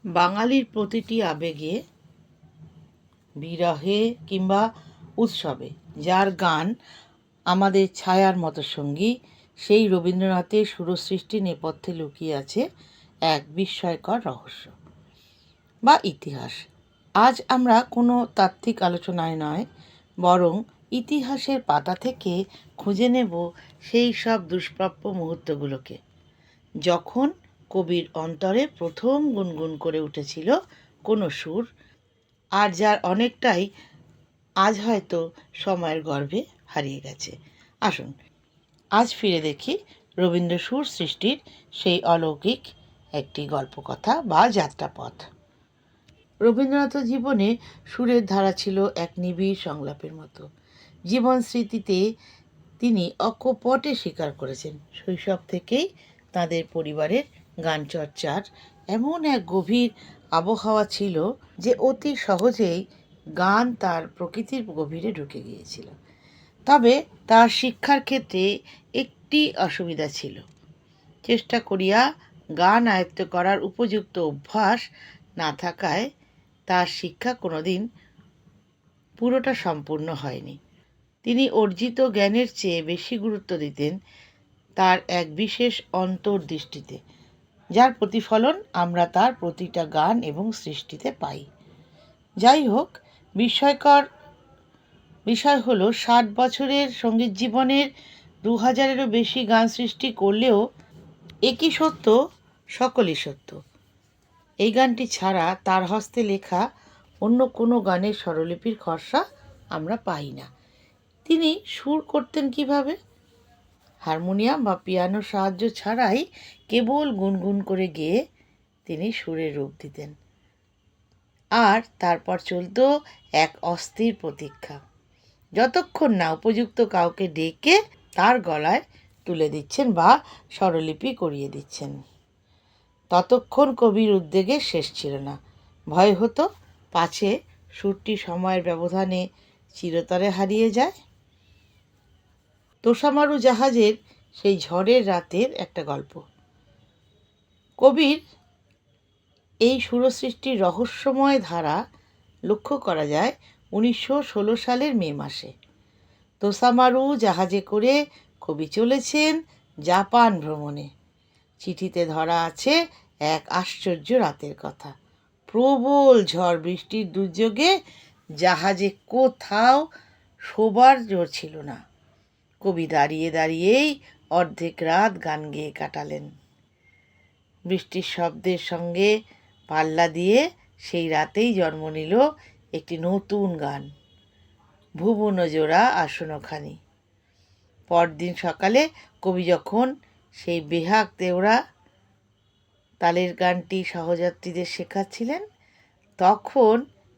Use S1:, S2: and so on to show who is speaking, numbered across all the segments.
S1: বাঙালির প্রতিটি আবেগে, বিরহে কিংবা উৎসবে যার গান আমাদের ছায়ার মতো সঙ্গী, সেই রবীন্দ্রনাথের সুরসৃষ্টি নেপথ্যে লুকিয়ে আছে এক বিস্ময়কর রহস্য বা ইতিহাস। আজ আমরা কোনো তাত্ত্বিক আলোচনায় নয়, বরং ইতিহাসের পাতা থেকে খুঁজে নেব সেই সব দুষ্প্রাপ্য মুহূর্তগুলোকে, যখন কবির অন্তরে প্রথম গুনগুন করে উঠেছিল কোনো সুর, আর যার অনেকটাই আজ হয়তো সময়ের গর্ভে হারিয়ে গেছে। আসুন আজ ফিরে দেখি রবীন্দ্র সুর সৃষ্টির সেই অলৌকিক একটি গল্পকথা বা যাত্রাপথ। রবীন্দ্রনাথের জীবনে সুরের ধারা ছিল এক নিবিড় সংলাপের মতো। জীবন স্মৃতিতে তিনি অকপটে স্বীকার করেছেন, শৈশব থেকেই তাদের পরিবারের গান চর্চার এমন এক গভীর আবহাওয়া ছিল যে অতি সহজেই গান তার প্রকৃতির গভীরে ঢুকে গিয়েছিল। তবে তার শিক্ষার ক্ষেত্রে একটি অসুবিধা ছিল। চেষ্টা করিয়া গান আয়ত্ত করার উপযুক্ত অভ্যাস না থাকায় তার শিক্ষা কোনোদিন পুরোটা সম্পূর্ণ হয়নি। তিনি অর্জিত জ্ঞানের চেয়ে বেশি গুরুত্ব দিতেন তার এক বিশেষ অন্তর্দৃষ্টিতে, যার প্রতিফলন আমরা তার প্রতিটা গান এবং সৃষ্টিতে পাই। যাই হোক, বিস্ময়কর বিষয় হলো 60 বছরের সঙ্গীত জীবনের 2000-এরও বেশি গান সৃষ্টি করলেও একই সত্য, সকলই সত্য। এই গানটি ছাড়া তার হস্তে লেখা অন্য কোনো গানের স্বরলিপির খসড়া আমরা পাই না। তিনি সুর করতেন কিভাবে? হারমোনিয়াম বা পিয়ানোর সাহায্য ছাড়াই কেবল গুনগুন করে গেয়ে তিনি সুরের রূপ দিতেন। আর তারপর চলত এক অস্থির প্রতীক্ষা, যতক্ষণ না উপযুক্ত কাউকে ডেকে তার গলায় তুলে দিচ্ছেন বা স্বরলিপি করিয়ে দিচ্ছেন। ততক্ষণ কবির উদ্বেগে শেষ ছিল না। ভয় হতো পাছে সুরটি সময়ের ব্যবধানে চিরতরে হারিয়ে যায়। তোষামারু জাহাজের সেই ঝড়ের রাতের একটা গল্প। কবির এই সুরসৃষ্টির রহস্যময় ধারা লক্ষ্য করা যায় 1916 সালের মে মাসে। তোষামারু জাহাজে করে কবি চলেছেন জাপান ভ্রমণে। চিঠিতে ধরা আছে এক আশ্চর্য রাতের কথা। প্রবল ঝড় বৃষ্টির দুর্যোগে জাহাজে কোথাও শোবার জোর ছিল না। কবি দাঁড়িয়ে দাঁড়িয়েই অর্ধেক রাত গান গেয়ে কাটালেন। বৃষ্টির শব্দের সঙ্গে পাল্লা দিয়ে সেই রাতেই জন্ম নিল একটি নতুন গান, ভুবনজোড়া আসনখানি। পরদিন সকালে কবি যখন সেই বেহাগ তেওড়া তালের গানটি সহযাত্রীদের শেখাচ্ছিলেন, তখন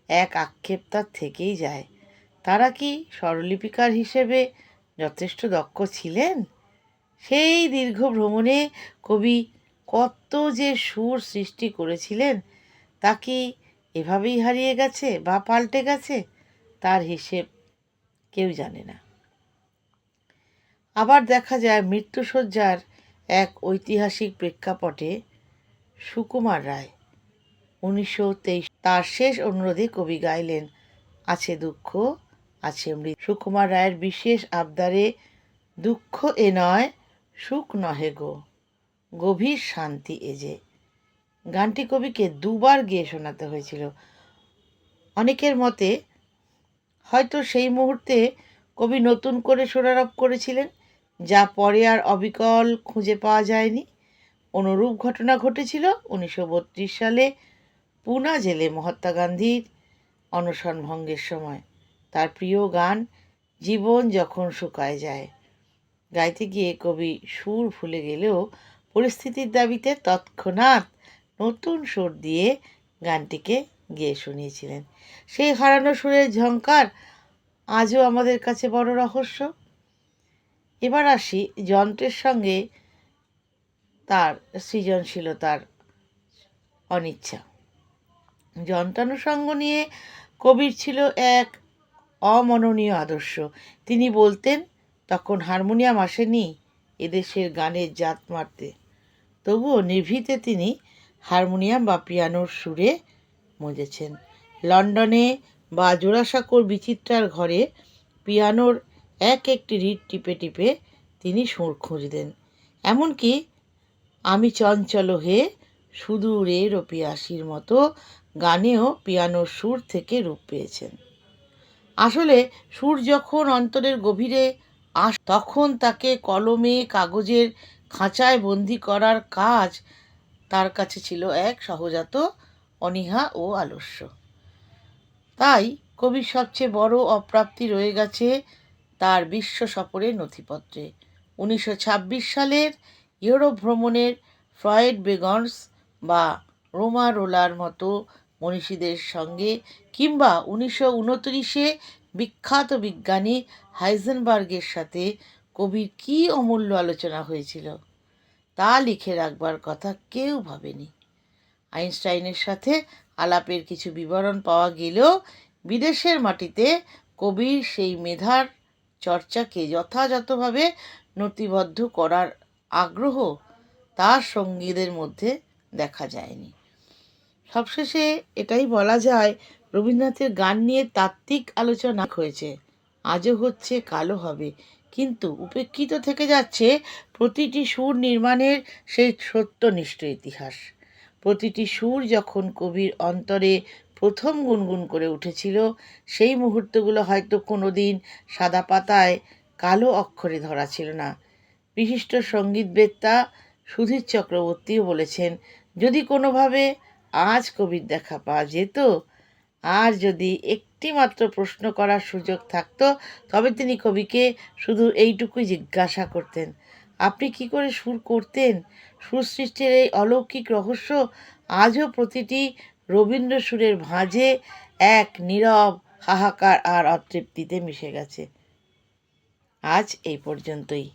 S1: এক আক্ষেপ তার থেকেই যায়। তারা কি স্বরলিপিকার হিসেবে যথেষ্ট দক্ষ ছিলেন? সেই দীর্ঘ ভ্রমণে কবি কত যে সুর সৃষ্টি করেছিলেন, তা কি এভাবেই হারিয়ে গেছে বা পাল্টে গেছে? তার হিসেব কেউ জানে না। আবার দেখা যায় মৃত্যুশয্যার এক ঐতিহাসিক প্রেক্ষাপটে সুকুমার রায় 1923 তার শেষ অনুরোধে কবি গাইলেন, আছে দুঃখ আছে মৃত্যু। সুকুমার রায়ের বিশেষ আবদারে, দুঃখ এ নয় সুখ নহে গো, গভীর শান্তি এ যে। গানটি কবিকে দুবার গেয়ে শোনাতে হয়েছিল। অনেকের মতে হয়তো সেই মুহূর্তে কবি নতুন করে সুরারোপ করেছিলেন, যা পরে আর অবিকল খুঁজে পাওয়া যায়নি। অনুরূপ ঘটনা ঘটেছিল 1932 সালে পুনা জেলে মহাত্মা গান্ধীর অনশন ভঙ্গের সময়। তার প্রিয় গান জীবন যখন শুকায় যায় গাইতে গিয়ে কবি সুর ভুলে গেলেও পরিস্থিতির দাবিতে তৎক্ষণাৎ নতুন সুর দিয়ে গানটিকে গেয়ে শুনিয়েছিলেন। সেই হারানো সুরের ঝংকার আজও আমাদের কাছে বড় রহস্য। এবার আসি যন্ত্রের সঙ্গে তার সৃজনশীলতার অনিচ্ছা। যন্ত্রানুষঙ্গ নিয়ে কবির ছিল এক অমননীয় আদর্শ। তিনি বলতেন, তখন হারমোনিয়াম আসেনি এদেশের গানের জাত মারতে। তবুও নিভৃতে তিনি হারমোনিয়াম বা পিয়ানোর সুরে মজেছেন। লন্ডনে বা জোড়াসাঁকোর বিচিত্রার ঘরে পিয়ানোর এক একটি রিড টিপে টিপে তিনি সুর খুঁজতেন। এমনকি আমি চঞ্চল হে সুদূরের পিয়াসির মতো গানেও পিয়ানোর সুর থেকে রূপ পেয়েছেন। আসলে সুর যখন অন্তরের গভীরে তখন তাকে কলমে কাগজের খাঁচায় বন্দি করার কাজ তার কাছে ছিল এক সহজাত অনীহা ও আলস্য। তাই কবির সবচেয়ে বড় অপ্রাপ্তি রয়ে গেছে তার বিশ্ব সফরের নথিপত্রে। 1926 সালের ইউরোপ ভ্রমণের ফ্রয়েড বেগন্স বা রোমা রোলার মতো মনীষীদের সঙ্গে, কিংবা 1929-এ বিখ্যাত বিজ্ঞানী হাইজেনবার্গের সাথে কবির কী অমূল্য আলোচনা হয়েছিল তা লিখে রাখবার কথা কেউ ভাবেনি। আইনস্টাইনের সাথে আলাপের কিছু বিবরণ পাওয়া গেলেও বিদেশের মাটিতে কবির সেই মেধার চর্চাকে যথাযথভাবে নথিবদ্ধ করার আগ্রহ তার সঙ্গীদের মধ্যে দেখা যায়নি। সবশেষে এটাই বলা যায়, রবীন্দ্রনাথের গান নিয়ে তাত্ত্বিক আলোচনা হয়েছে, আজও হচ্ছে, কালও হবে, কিন্তু উপেক্ষিত থেকে যাচ্ছে প্রতিটি সুর নির্মাণের সেই সত্যনিষ্ঠ ইতিহাস। প্রতিটি সুর যখন কবির অন্তরে প্রথম গুনগুন করে উঠেছিল, সেই মুহূর্তগুলো হয়তো কোনো দিন সাদা পাতায় কালো অক্ষরে ধরা ছিল না। বিশিষ্ট সঙ্গীতবেত্তা সুধীর চক্রবর্তীও বলেছেন, যদি কোনোভাবে আজ কবির দেখা পাওয়া যেত, আর যদি একটি মাত্র প্রশ্ন করার সুযোগ থাকতো, তবে তিনি কবিকে শুধু এইটুকুই জিজ্ঞাসা করতেন, আপনি কি করে সুর করতেন? সুর সৃষ্টির এই অলৌকিক রহস্য আজও প্রতিটি রবীন্দ্র সুরের ভাঁজে এক নীরব হাহাকার আর অতৃপ্তিতে মিশে গেছে। আজ এই পর্যন্তই।